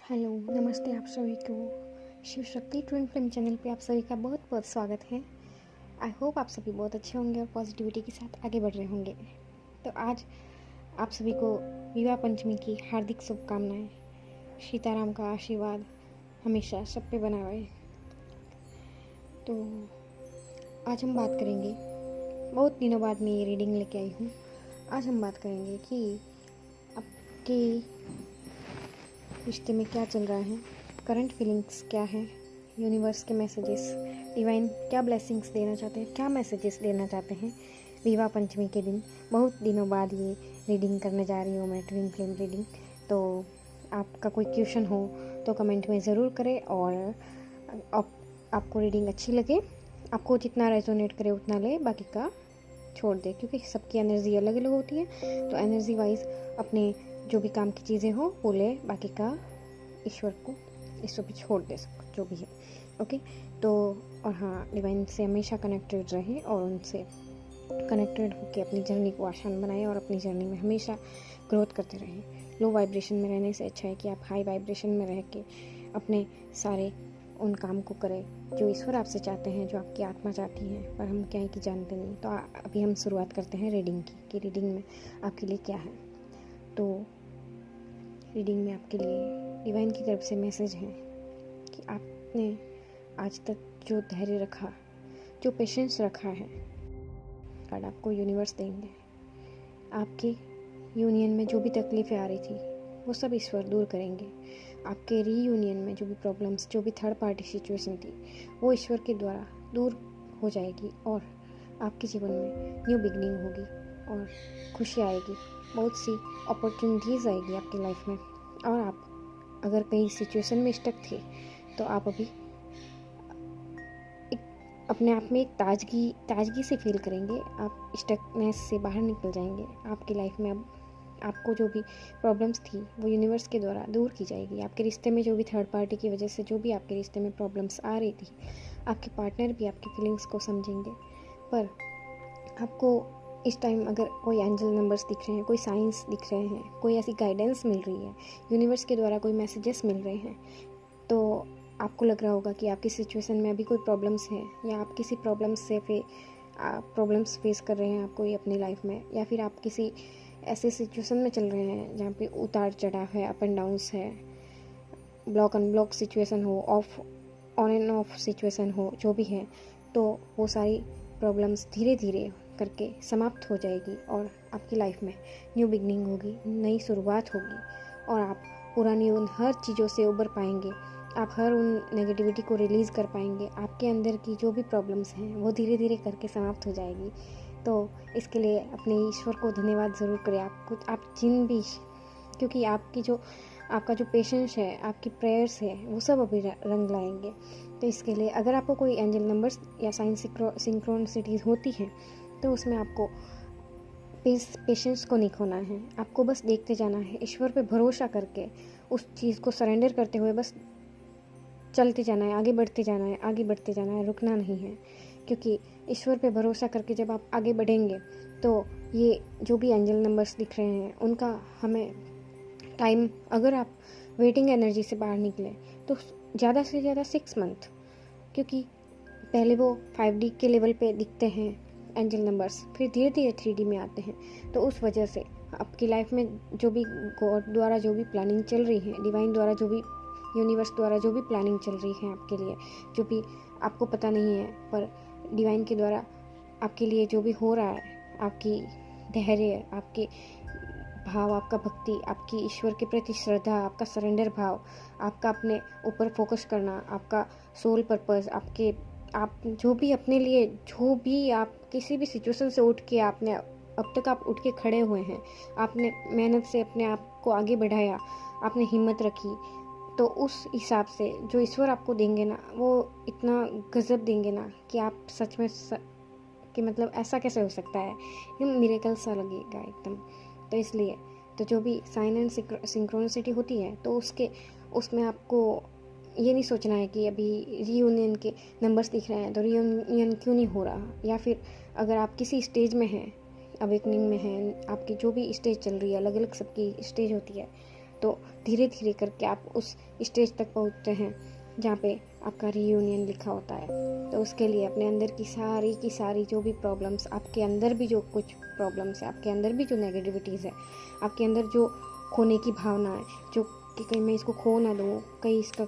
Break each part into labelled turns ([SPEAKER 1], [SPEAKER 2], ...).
[SPEAKER 1] Hello, नमस्ते आप सभी को। Shiv Shakti twin flame channel पे आप सभी का बहुत बहुत स्वागत है। आई होप आप सभी बहुत अच्छे होंगे और पॉजिटिविटी के साथ आगे बढ़ रहे होंगे। तो आज आप सभी को विवाह पंचमी की हार्दिक शुभकामनाएं। सीताराम का आशीर्वाद हमेशा सब पे बना रहे। तो आज हम बात करेंगे, बहुत दिनों बाद मैं ये रीडिंग लेके आई हूँ। आज हम बात करेंगे कि आपके रिश्ते में क्या चल रहा है, करंट फीलिंग्स क्या है, यूनिवर्स के मैसेजेस, डिवाइन क्या ब्लेसिंग्स देना चाहते हैं, क्या मैसेजेस देना चाहते हैं विवाह पंचमी के दिन। बहुत दिनों बाद ये रीडिंग करने जा रही हूँ मैं, ट्विन फ्लेम रीडिंग। तो आपका कोई क्वेश्चन हो तो कमेंट में ज़रूर करें, और आपको रीडिंग अच्छी लगे, आपको जितना रेजोनेट करे उतना ले, बाकी का छोड़ दे, क्योंकि सबकी एनर्जी अलग अलग होती है। तो एनर्जी वाइज अपने जो भी काम की चीज़ें हो वो ले, बाकी का ईश्वर पे छोड़ दे, सब जो भी है। ओके। तो और हाँ, डिवाइन से हमेशा कनेक्टेड रहें और उनसे कनेक्टेड होकर अपनी जर्नी को आसान बनाएं और अपनी जर्नी में हमेशा ग्रोथ करते रहें। लो वाइब्रेशन में रहने से अच्छा है कि आप हाई वाइब्रेशन में रह के अपने सारे उन काम को करें जो ईश्वर आपसे चाहते हैं, जो आपकी आत्मा चाहती है, पर हम क्या है कि जानते नहीं। तो अभी हम शुरुआत करते हैं रीडिंग की, कि रीडिंग में आपके लिए क्या है। तो रीडिंग में आपके लिए डिवाइन की तरफ से मैसेज है कि आपने आज तक जो धैर्य रखा, जो पेशेंस रखा है, कार्ड आपको यूनिवर्स देंगे। आपके यूनियन में जो भी तकलीफ़ें आ रही थी वो सब ईश्वर दूर करेंगे। आपके रीयूनियन में जो भी प्रॉब्लम्स, जो भी थर्ड पार्टी सिचुएशन थी, वो ईश्वर के द्वारा दूर हो जाएगी और आपके जीवन में न्यू बिगनिंग होगी और खुशी आएगी। बहुत सी अपॉर्चुनिटीज़ आएगी आपकी लाइफ में। और आप अगर कहीं सिचुएशन में स्टक थे तो आप अभी अपने आप में एक ताजगी से फील करेंगे। आप स्टकनेस से बाहर निकल जाएंगे। आपकी लाइफ में अब आपको जो भी प्रॉब्लम्स थी वो यूनिवर्स के द्वारा दूर की जाएगी। आपके रिश्ते में जो भी थर्ड पार्टी की वजह से जो भी आपके रिश्ते में प्रॉब्लम्स आ रही थी, आपके पार्टनर भी आपकी फीलिंग्स को समझेंगे। पर आपको इस टाइम अगर कोई एंजल नंबर्स दिख रहे हैं, कोई साइंस दिख रहे हैं, कोई ऐसी गाइडेंस मिल रही है, यूनिवर्स के द्वारा कोई मैसेजेस मिल रहे हैं, तो आपको लग रहा होगा कि आपकी सिचुएशन में अभी कोई प्रॉब्लम्स हैं, या आप किसी प्रॉब्लम्स फेस कर रहे हैं आप कोई अपनी लाइफ में, या फिर आप किसी ऐसे सिचुएशन में चल रहे हैं जहाँ पे उतार चढ़ाव है, अप एंड डाउन्स है, ब्लॉक अनब्लॉक सिचुएशन हो, ऑन एंड ऑफ सिचुएशन हो, जो भी है, तो वो सारी प्रॉब्लम्स धीरे धीरे करके समाप्त हो जाएगी और आपकी लाइफ में न्यू बिगनिंग होगी, नई शुरुआत होगी, और आप पुरानी उन हर चीज़ों से उबर पाएंगे। आप हर उन नेगेटिविटी को रिलीज़ कर पाएंगे। आपके अंदर की जो भी प्रॉब्लम्स हैं वो धीरे धीरे करके समाप्त हो जाएगी। तो इसके लिए अपने ईश्वर को धन्यवाद ज़रूर करें। आप जिन भी, क्योंकि आपका जो पेशेंस है, आपकी प्रेयर्स है, वो सब अभी रंग लाएंगे। तो इसके लिए अगर आपको कोई एंजल नंबर्स या साइंस सिंक्रोनिसिटीज़ होती हैं तो उसमें आपको पेशेंस को नहीं खोना है। आपको बस देखते जाना है, ईश्वर पे भरोसा करके उस चीज़ को सरेंडर करते हुए बस चलते जाना है, आगे बढ़ते जाना है, रुकना नहीं है। क्योंकि ईश्वर पे भरोसा करके जब आप आगे बढ़ेंगे तो ये जो भी एंजल नंबर्स दिख रहे हैं उनका हमें टाइम, अगर आप वेटिंग एनर्जी से बाहर निकले तो ज़्यादा से ज़्यादा 6 मंथ, क्योंकि पहले वो 5D के लेवल पे दिखते हैं एंजल नंबर्स, फिर धीरे धीरे 3D में आते हैं। तो उस वजह से आपकी लाइफ में जो भी गॉड द्वारा जो भी प्लानिंग चल रही है, डिवाइन द्वारा जो भी, यूनिवर्स द्वारा जो भी प्लानिंग चल रही है आपके लिए, जो भी आपको पता नहीं है, पर डिवाइन के द्वारा आपके लिए जो भी हो रहा है, आपकी धैर्य, आपके भाव, आपका भक्ति, आपकी ईश्वर के प्रति श्रद्धा, आपका सरेंडर भाव, आपका अपने ऊपर फोकस करना, आपका सोल पर्पस, आप जो भी अपने लिए, जो भी आप किसी भी सिचुएशन से उठ के आपने अब तक आप उठ के खड़े हुए हैं, आपने मेहनत से अपने आप को आगे बढ़ाया, आपने हिम्मत रखी, तो उस हिसाब से जो ईश्वर आपको देंगे ना, वो इतना गजब देंगे ना कि आप सच में कि मतलब ऐसा कैसे हो सकता है, ये मिरेकल सा लगेगा एकदम। तो इसलिए तो जो भी साइन एंड सिंक्रोनिसिटी होती है तो उसमें आपको ये नहीं सोचना है कि अभी रीयूनियन के नंबर्स दिख रहे हैं तो रीयूनियन क्यों नहीं हो रहा, या फिर अगर आप किसी स्टेज में हैं, अवेकनिंग में हैं, आपकी जो भी स्टेज चल रही है, अलग अलग सबकी स्टेज होती है, तो धीरे धीरे करके आप उस स्टेज तक पहुँचते हैं जहाँ पे आपका रीयूनियन लिखा होता है। तो उसके लिए अपने अंदर की सारी जो भी प्रॉब्लम्स, आपके अंदर भी जो कुछ प्रॉब्लम्स है, आपके अंदर भी जो नेगेटिविटीज़ है, आपके अंदर जो खोने की भावना है, जो कि कहीं मैं इसको खो ना दूँ, कहीं इसका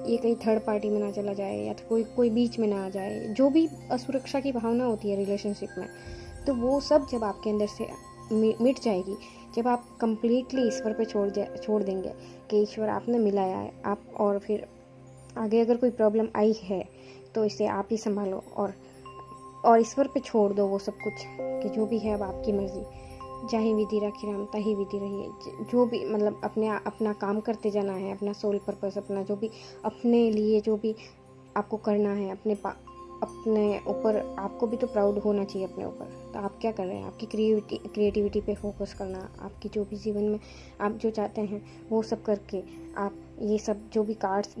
[SPEAKER 1] ये कहीं थर्ड पार्टी में ना चला जाए या तो कोई बीच में ना आ जाए, जो भी असुरक्षा की भावना होती है रिलेशनशिप में, तो वो सब जब आपके अंदर से मिट जाएगी, जब आप कंप्लीटली ईश्वर पे छोड़ देंगे कि ईश्वर आपने मिलाया है आप, और फिर आगे अगर कोई प्रॉब्लम आई है तो इसे आप ही संभालो और ईश्वर पे छोड़ दो वो सब कुछ कि जो भी है अब आपकी मर्ज़ी, जाहि विधि राखी राम ताहि विधि रहिए। जो भी मतलब अपना काम करते जाना है, अपना सोल पर्पस, अपना जो भी अपने लिए जो भी आपको करना है, अपने ऊपर आपको भी तो प्राउड होना चाहिए अपने ऊपर। तो आप क्या कर रहे हैं? आपकी क्रिएटिविटी पे फोकस करना, आपकी जो भी जीवन में आप जो चाहते हैं वो सब करके आप ये सब जो भी कार्ड्स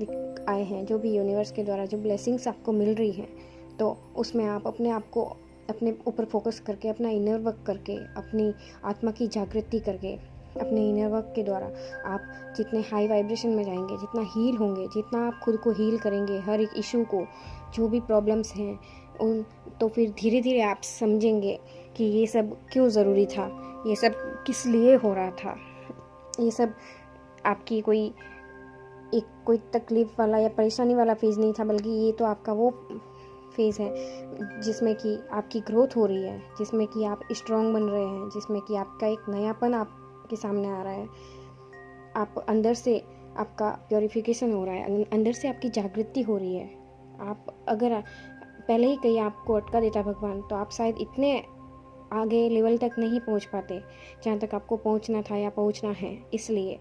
[SPEAKER 1] आए हैं, जो भी यूनिवर्स के द्वारा जो ब्लेसिंग्स आपको मिल रही हैं, तो उसमें आप अपने आप को अपने ऊपर फोकस करके, अपना इनर वर्क करके, अपनी आत्मा की जागृति करके, अपने इनर वर्क के द्वारा आप जितने हाई वाइब्रेशन में जाएंगे, जितना हील होंगे, जितना आप खुद को हील करेंगे, हर एक इशू को, जो भी प्रॉब्लम्स हैं उन, तो फिर धीरे धीरे आप समझेंगे कि ये सब क्यों ज़रूरी था, ये सब किस लिए हो रहा था। ये सब आपकी कोई तकलीफ़ वाला या परेशानी वाला फेज़ नहीं था, बल्कि ये तो आपका वो फेज़ है जिसमें कि आपकी ग्रोथ हो रही है, जिसमें कि आप स्ट्रॉन्ग बन रहे हैं, जिसमें कि आपका एक नयापन आपके सामने आ रहा है। आप अंदर से आपका प्योरिफिकेशन हो रहा है, अंदर से आपकी जागृति हो रही है। आप अगर पहले ही कहीं आपको अटका देता भगवान, तो आप शायद इतने आगे लेवल तक नहीं पहुंच पाते जहाँ तक आपको पहुंचना था या पहुंचना है। इसलिए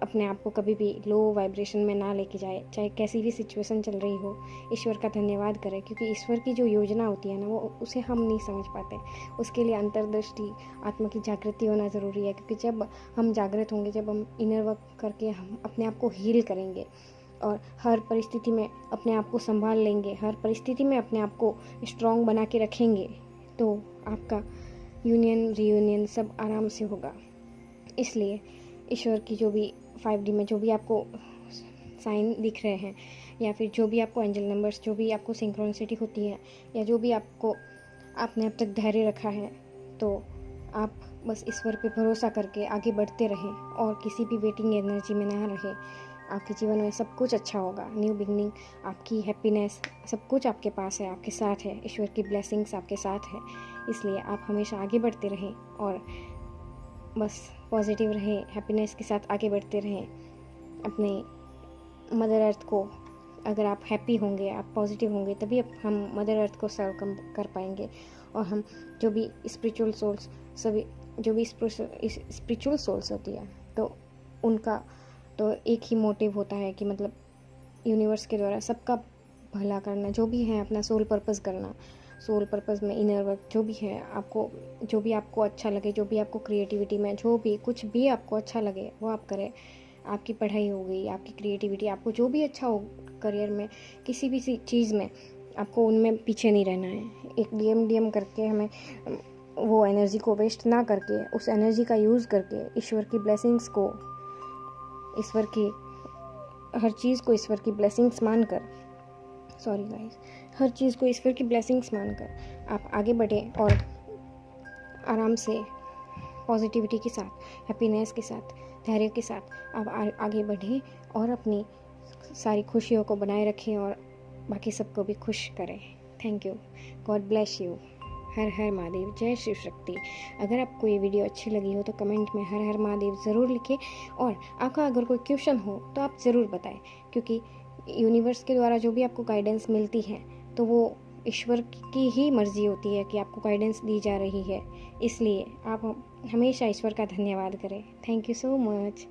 [SPEAKER 1] अपने आप को कभी भी लो वाइब्रेशन में ना लेके जाए, चाहे कैसी भी सिचुएशन चल रही हो। ईश्वर का धन्यवाद करें, क्योंकि ईश्वर की जो योजना होती है ना, वो उसे हम नहीं समझ पाते। उसके लिए अंतर्दृष्टि, आत्मा की जागृति होना ज़रूरी है, क्योंकि जब हम जागृत होंगे, जब हम इनर वर्क करके हम अपने आप को हील करेंगे और हर परिस्थिति में अपने आप को संभाल लेंगे, हर परिस्थिति में अपने आप को स्ट्रॉन्ग बना के रखेंगे, तो आपका यूनियन रीयूनियन सब आराम से होगा। इसलिए ईश्वर की जो भी 5D में जो भी आपको साइन दिख रहे हैं, या फिर जो भी आपको एंजल नंबर्स, जो भी आपको सिंक्रोनिसिटी होती है, या जो भी आपने अब तक धैर्य रखा है, तो आप बस ईश्वर पे भरोसा करके आगे बढ़ते रहें और किसी भी वेटिंग एनर्जी में ना रहें। आपके जीवन में सब कुछ अच्छा होगा। न्यू बिगनिंग, आपकी हैप्पीनेस, सब कुछ आपके पास है, आपके साथ है। ईश्वर की ब्लेसिंग्स आपके साथ है। इसलिए आप हमेशा आगे बढ़ते रहें और बस पॉजिटिव रहें, हैप्पीनेस के साथ आगे बढ़ते रहें। अपने मदर अर्थ को, अगर आप हैप्पी होंगे, आप पॉजिटिव होंगे, तभी हम मदर अर्थ को सर्व कर पाएंगे। और हम जो भी स्पिरिचुअल सोल्स, सभी जो भी स्पिरिचुअल सोल्स होती है, तो उनका तो एक ही मोटिव होता है कि मतलब यूनिवर्स के द्वारा सबका भला करना, जो भी है अपना सोल पर्पस करना। सोल पर्पस में इनर वर्क जो भी है, आपको जो भी आपको अच्छा लगे, जो भी आपको क्रिएटिविटी में जो भी कुछ भी आपको अच्छा लगे वो आप करें। आपकी पढ़ाई हो गई, आपकी क्रिएटिविटी, आपको जो भी अच्छा हो करियर में, किसी भी चीज़ में, आपको उनमें पीछे नहीं रहना है। एक डीएम करके हमें वो एनर्जी को वेस्ट ना करके, उस एनर्जी का यूज़ करके ईश्वर की ब्लेसिंग्स को, ईश्वर की हर चीज़ को ईश्वर की ब्लेसिंग्स मानकर, हर चीज़ को ईश्वर की ब्लेसिंग्स मानकर आप आगे बढ़ें और आराम से पॉजिटिविटी के साथ, हैप्पीनेस के साथ, धैर्य के साथ आप आगे बढ़ें और अपनी सारी खुशियों को बनाए रखें और बाकी सबको भी खुश करें। Thank you. God bless you. हर हर महादेव। जय शिव शक्ति। अगर आपको ये वीडियो अच्छी लगी हो तो कमेंट में हर हर महादेव ज़रूर लिखें, और आपका अगर कोई क्वेश्चन हो तो आप ज़रूर बताएं, क्योंकि यूनिवर्स के द्वारा जो भी आपको गाइडेंस मिलती है, तो वो ईश्वर की ही मर्ज़ी होती है कि आपको गाइडेंस दी जा रही है। इसलिए आप हमेशा ईश्वर का धन्यवाद करें। Thank you so much.